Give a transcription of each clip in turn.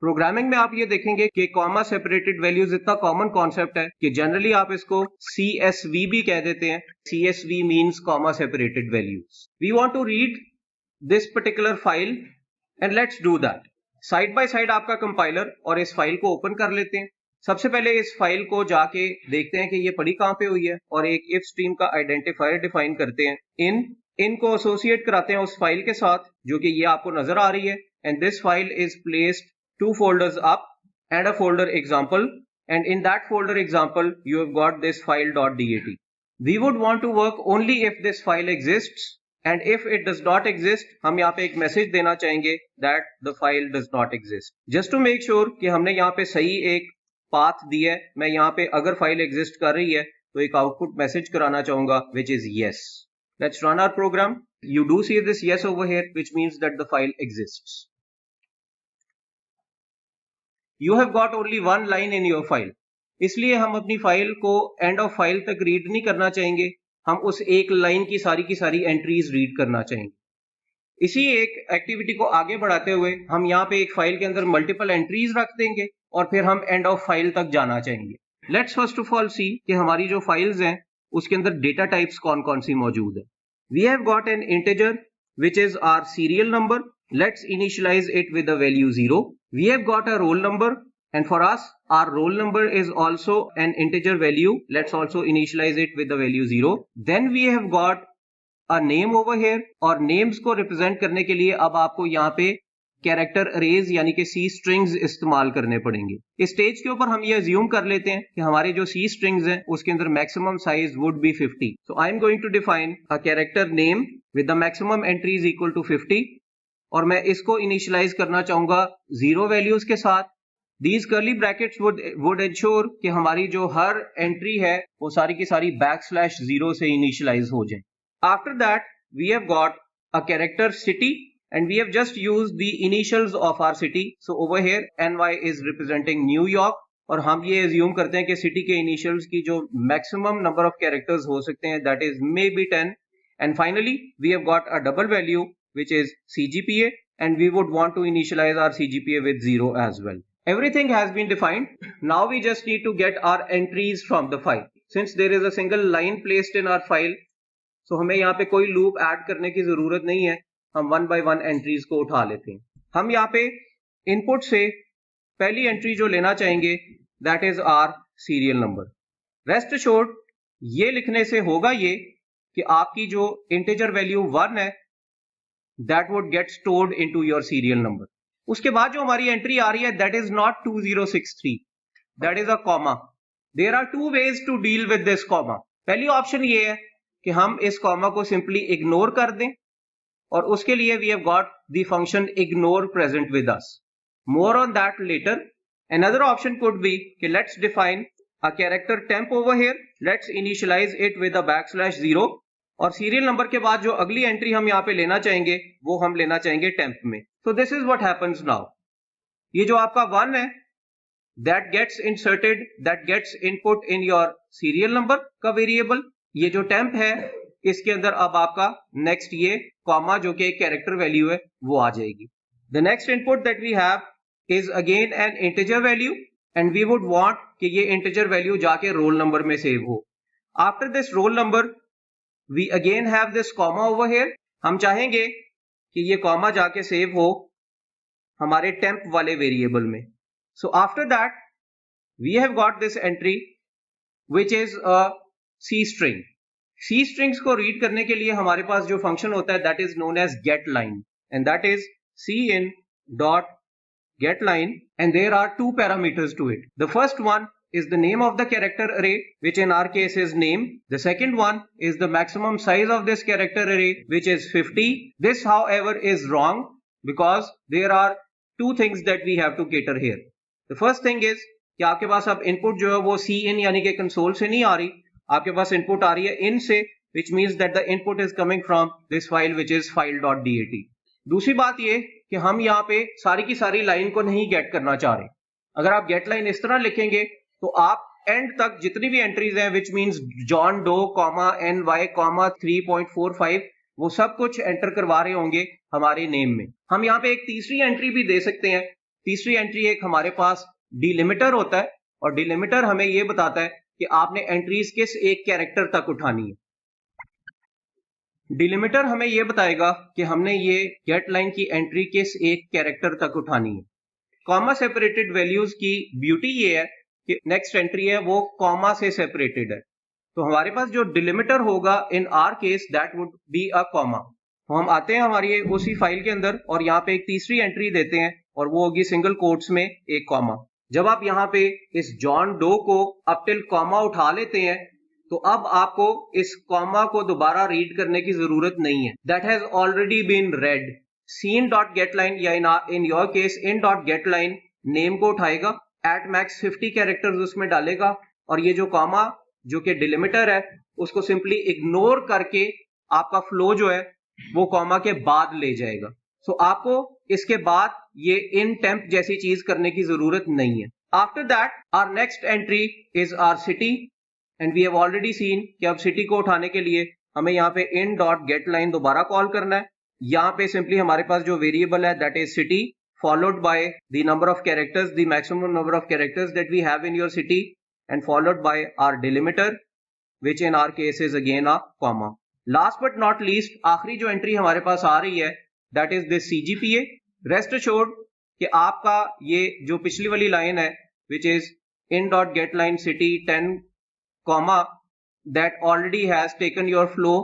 Programming में आप ये देखेंगे कि कॉमा सेपरेटेड वैल्यूज इतना कॉमन कॉन्सेप्ट है कि जनरली आप इसको CSV भी कह देते हैं. CSV means comma separated values. We want to read this particular file and let's do that. Side by side आपका कंपाइलर और इस फाइल को ओपन कर लेते हैं. सबसे पहले इस फाइल को जाके देखते हैं कि ये पड़ी कहां पे हुई है और एक इफ स्ट्रीम का आइडेंटिफायर डिफाइन करते हैं. इनको एसोसिएट कराते हैं उस फाइल के साथ जो कि ये आपको नजर आ रही है. And this file is placed 2 folders up and a folder example, and in that folder example you have got this file.dat. We would want to work only if this file exists, and if it does not exist हम यहाँ पे एक message देना चाहेंगे that the file does not exist. Just to make sure कि हमने यहाँ पे सही एक पाथ दिया है, मैं यहाँ पे अगर फाइल एग्जिस्ट कर रही है तो एक आउटपुट मैसेज कराना चाहूंगा which is yes. Let's run our program. You do see this yes over here, which means that the file exists. You have got only one line in your file. इसलिए हम अपनी file को end of file तक read नहीं करना चाहेंगे, हम उस एक लाइन की सारी एंट्रीज रीड करना चाहेंगे. इसी एक एक्टिविटी को आगे बढ़ाते हुए हम यहाँ पे एक फाइल के अंदर मल्टीपल एंट्रीज रख देंगे और फिर हम एंड ऑफ फाइल तक जाना चाहेंगे. लेट्स फर्स्ट ऑफ ऑल सी कि हमारी जो फाइल्स हैं उसके अंदर डेटा टाइप्स कौन कौन सी मौजूद है. We have got an integer which is our serial number. Let's initialize it with the value 0. We have got a roll number, and for us our roll number is also an integer value. Let's also initialize it with the value 0. Then we have got a name over here, और names को represent करने के लिए अब आपको यहाँ पे character arrays यानी कि C strings इस्तेमाल करने पड़ेंगे. इस स्टेज के ऊपर हम ये अज्यूम कर लेते हैं कि हमारे जो C strings हैं उसके अंदर maximum size would be 50. So I am going to define a character name with the maximum entries equal to 50, और मैं इसको इनिशियलाइज करना चाहूंगा 0 वैल्यूज के साथ. These curly brackets would ensure कि हमारी जो हर एंट्री है वो सारी की सारी \0 से इनिशियलाइज हो जाए. After that we have got a character city, and we have just used the initials of our city. So over here NY is representing New York, और हम ये assume करते हैं कि city के initials की जो maximum number of characters हो सकते हैं that is maybe 10. And finally we have got a double value which is CGPA, and we would want to initialize our CGPA with 0 as well. Everything has been defined. Now we just need to get our entries from the file. Since there is a single line placed in our file, so हमें यहाँ पे कोई loop add करने की जरूरत नहीं है, हम 1 by 1 एंट्रीज को उठा लेते हैं. हम यहाँ पे इनपुट से पहली एंट्री जो लेना चाहेंगे that is our serial number. Rest assured ये लिखने से होगा ये कि आपकी जो इंटीजर वैल्यू 1 है that would get stored into your serial number. उसके बाद जो हमारी एंट्री आ रही है that is not 2063, that is a comma. There are 2 ways to deal with this comma. पहली ऑप्शन ये है कि हम इस कॉमा को सिंपली इग्नोर कर दें, और उसके लिए we have got the function ignore present with us. More on that later. Another option could be कि let's define a character temp over here. Let's initialize it with a \0, और serial number के बाद जो अगली entry हम यहाँ पे लेना चाहेंगे वो हम लेना चाहेंगे temp में. So this is what happens now. ये जो आपका 1 है that gets inserted, that gets input in your serial number का variable. ये जो temp है इसके अंदर अब आपका नेक्स्ट ये कॉमा जो कि एक कैरेक्टर वैल्यू है वो आ जाएगी. The next input that we have is again an integer value, and we would want कि ये इंटीजर वैल्यू जाके रोल नंबर में सेव हो. After this roll number we again have this comma over here. हम चाहेंगे कि ये comma जाके सेव हो हमारे टेम्प वाले वेरिएबल में. So after that we have got this entry which is a C string. C strings को रीड करने के लिए हमारे पास जो फंक्शन होता है that is known as getLine, and that is cin dot getLine, and there are 2 parameters to it. The first one is the name of the character array, which in our case is name. The second one is the maximum size of this character array, which is 50. This however is wrong because there are 2 things that we have to cater here. The first thing is कि आपके पास अब input जो है वो cin यानी कि console से नहीं आ रही, आपके पास इनपुट आ रही है इन से, which means that the input is coming from this file which is file.dat. दूसरी बात ये कि हम यहाँ पे सारी की सारी लाइन को नहीं गेट करना चाह रहे. अगर आप गेट लाइन इस तरह लिखेंगे तो आप एंड तक जितनी भी एंट्रीज हैं which means John Doe, NY, 3.45 वो सब कुछ एंटर करवा रहे होंगे हमारे नेम में. हम यहाँ पे एक तीसरी एंट्री भी दे सकते हैं तीसरी एंट्री एक हमारे पास डिलिमिटर होता है, और डिलिमिटर हमें यह बताता है कि आपने एंट्रीज किस एक कैरेक्टर तक उठानी है। डिलिमिटर हमें यह बताएगा कि हमने ये गेट लाइन की एंट्री किस एक कैरेक्टर तक उठानी है। कॉमा सेपरेटेड वैल्यूज की ब्यूटी ये है कि नेक्स्ट एंट्री है वो कॉमा से सेपरेटेड है। तो हमारे पास जो डिलिमिटर होगा इन are case that would be a comma. तो हम आते हैं हमारी उसी फाइल के अंदर और यहाँ पे एक तीसरी एंट्री देते हैं और वो होगी सिंगल कोट्स में एक कॉमा। जब आप यहाँ पे इस जॉन डो को अप टिल कॉमा उठा लेते हैं तो अब आपको इस कॉमा को दोबारा रीड करने की जरूरत नहीं है। That has already been read. Cin dot getline या in your case in dot getline name को उठाएगा, एट मैक्स 50 कैरेक्टर्स उसमें डालेगा और ये जो कॉमा जो कि डिलिमिटर है उसको सिंपली इग्नोर करके आपका फ्लो जो है वो कॉमा के बाद ले जाएगा। सो आपको इसके बाद ये इन टेम्प जैसी चीज करने की जरूरत नहीं है। After that our next entry is our city and we have already seen कि अब सिटी को उठाने के लिए हमें यहाँ पे इन डॉट गेट लाइन दोबारा कॉल करना है। यहाँ पे सिंपली हमारे पास जो वेरिएबल है that is city followed by the number of characters, the maximum number of characters that we have in your city, and followed by our delimiter, which in our case is again a comma. Last but not least, आखिरी जो entry हमारे पास आ रही है that is this CGPA. Rest assured कि आपका ये जो पिछली वाली लाइन है which is in dot get line city 10 comma that already has taken your flow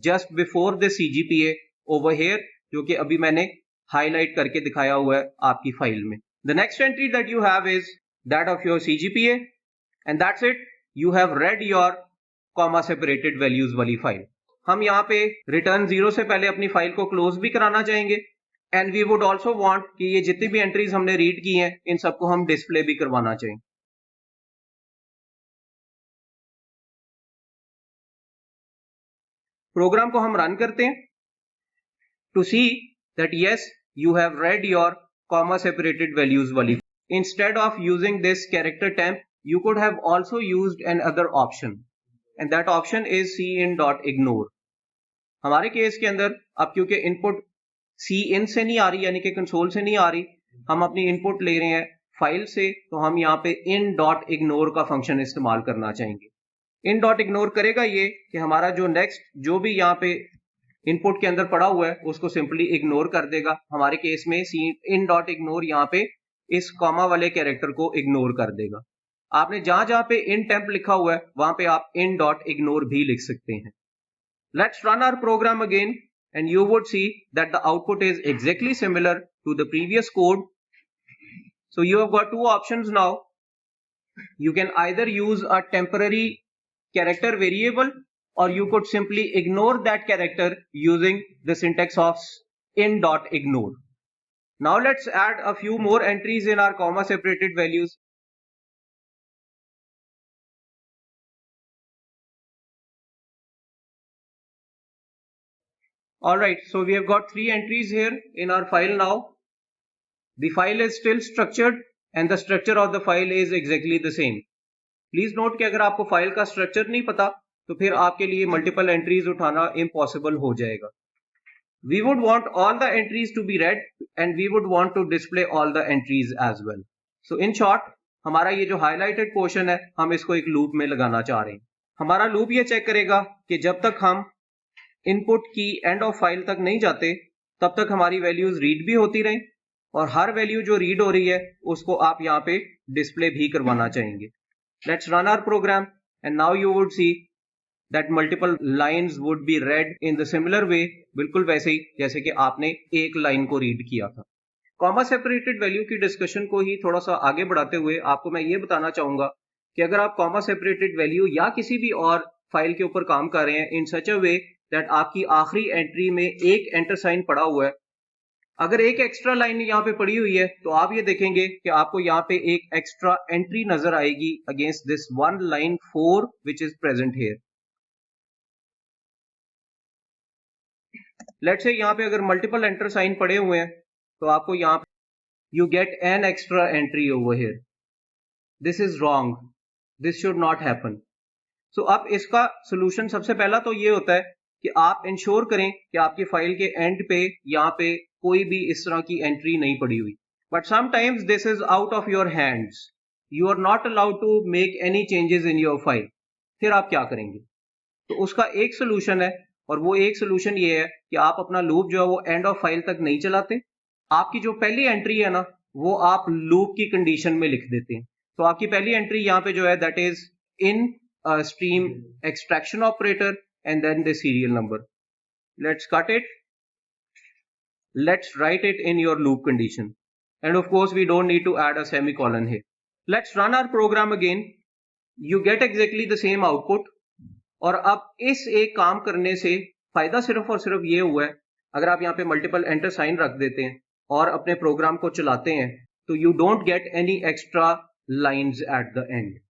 just before the CGPA over here, जो कि अभी मैंने हाईलाइट करके दिखाया हुआ है आपकी फाइल में। The next entry that you have is that of your CGPA and that's it. You have read your comma separated values वाली फाइल। हम यहाँ पे रिटर्न 0 से पहले अपनी फाइल को क्लोज भी कराना चाहेंगे and we would also want कि ये जितनी भी एंट्रीज हमने रीड की हैं इन सबको हम डिस्प्ले भी करवाना चाहेंगे। प्रोग्राम को हम रन करते हैं to see that yes, you have read your comma separated values wali. Instead of using this character temp, you could have also used another option and that option is cin.ignore. हमारे case के अंदर अब क्योंकि input cin से नहीं आ रही यानी कि कंसोल से नहीं आ रही, हम अपनी इनपुट ले रहे हैं फाइल से, तो हम यहाँ पे in.ignore का फंक्शन इस्तेमाल करना चाहेंगे। in.ignore करेगा ये कि हमारा जो नेक्स्ट जो भी यहाँ पे इनपुट के अंदर पड़ा हुआ है उसको सिंपली इग्नोर कर देगा। हमारे केस में इन डॉट इग्नोर यहाँ पे इस कॉमा वाले कैरेक्टर को इग्नोर कर देगा। आपने जहां जहां पे इन टेम्प लिखा हुआ है वहां पे आप इन डॉट इग्नोर भी लिख सकते हैं। Let's run our program again and you would see that the output is exactly similar to the previous code. So you have got two options now. You can either use a temporary character variable or you could simply ignore that character using the syntax of in.ignore. Now let's add a few more entries in our comma separated values. Alright, so we have got 3 entries here in our file now. The file is still structured and the structure of the file is exactly the same. Please note कि अगर आपको file का structure नहीं पता तो फिर आपके लिए मल्टीपल एंट्रीज उठाना इम्पॉसिबल हो जाएगा। We would want all the entries to be read and we would want to display all the entries as well. So in short हमारा ये जो हाईलाइटेड पोर्शन है हम इसको एक लूप में लगाना चाह रहे हैं। हमारा लूप ये चेक करेगा कि जब तक हम इनपुट की एंड ऑफ फाइल तक नहीं जाते तब तक हमारी वैल्यूज रीड भी होती रहें और हर वैल्यू जो रीड हो रही है उसको आप यहाँ पे डिस्प्ले भी करवाना चाहेंगे। Let's run our program and now you would see that multiple lines would be read in the similar way, बिल्कुल वैसे ही जैसे कि आपने एक लाइन को रीड किया था। कॉमा सेपरेटेड वैल्यू की डिस्कशन को ही थोड़ा सा आगे बढ़ाते हुए आपको मैं ये बताना चाहूंगा कि अगर आप कॉमा सेपरेटेड वैल्यू या किसी भी और फाइल के ऊपर काम कर रहे हैं इन सच अ वे दैट आपकी आखिरी एंट्री में एक एंटर साइन पड़ा हुआ है, अगर एक एक्स्ट्रा लाइन यहाँ पे पड़ी हुई है तो आप ये देखेंगे कि आपको यहाँ पे एक एक्स्ट्रा एंट्री नजर आएगी against this one line 4 which is present here. Let's say यहाँ पे अगर मल्टीपल एंटर साइन पड़े हुए हैं तो आपको यहाँ पे you get an extra entry over here. This is wrong, this should not happen. So अब इसका सोल्यूशन सबसे पहला तो ये होता है कि आप इंश्योर करें कि आपकी फाइल के एंड पे यहाँ पे कोई भी इस तरह की एंट्री नहीं पड़ी हुई। but sometimes this is out of your hands. You are not allowed to make any changes in your file. फिर आप क्या करेंगे? तो उसका एक सोल्यूशन है, और वो एक सोल्यूशन ये है कि आप अपना लूप जो है वो एंड ऑफ फाइल तक नहीं चलाते. आपकी जो पहली एंट्री है ना, वो आप लूप की कंडीशन में लिख देते हैं. तो आपकी पहली एंट्री यहाँ पे जो है that is in stream extraction operator and then the serial number. Let's cut it. Let's write it in your loop condition. And of course we don't need to add a semicolon here. Let's run our program again. You get exactly the same output. और अब इस एक काम करने से फायदा सिर्फ और सिर्फ ये हुआ है, अगर आप यहाँ पे मल्टीपल एंटर साइन रख देते हैं और अपने प्रोग्राम को चलाते हैं तो you don't get any extra lines at the end.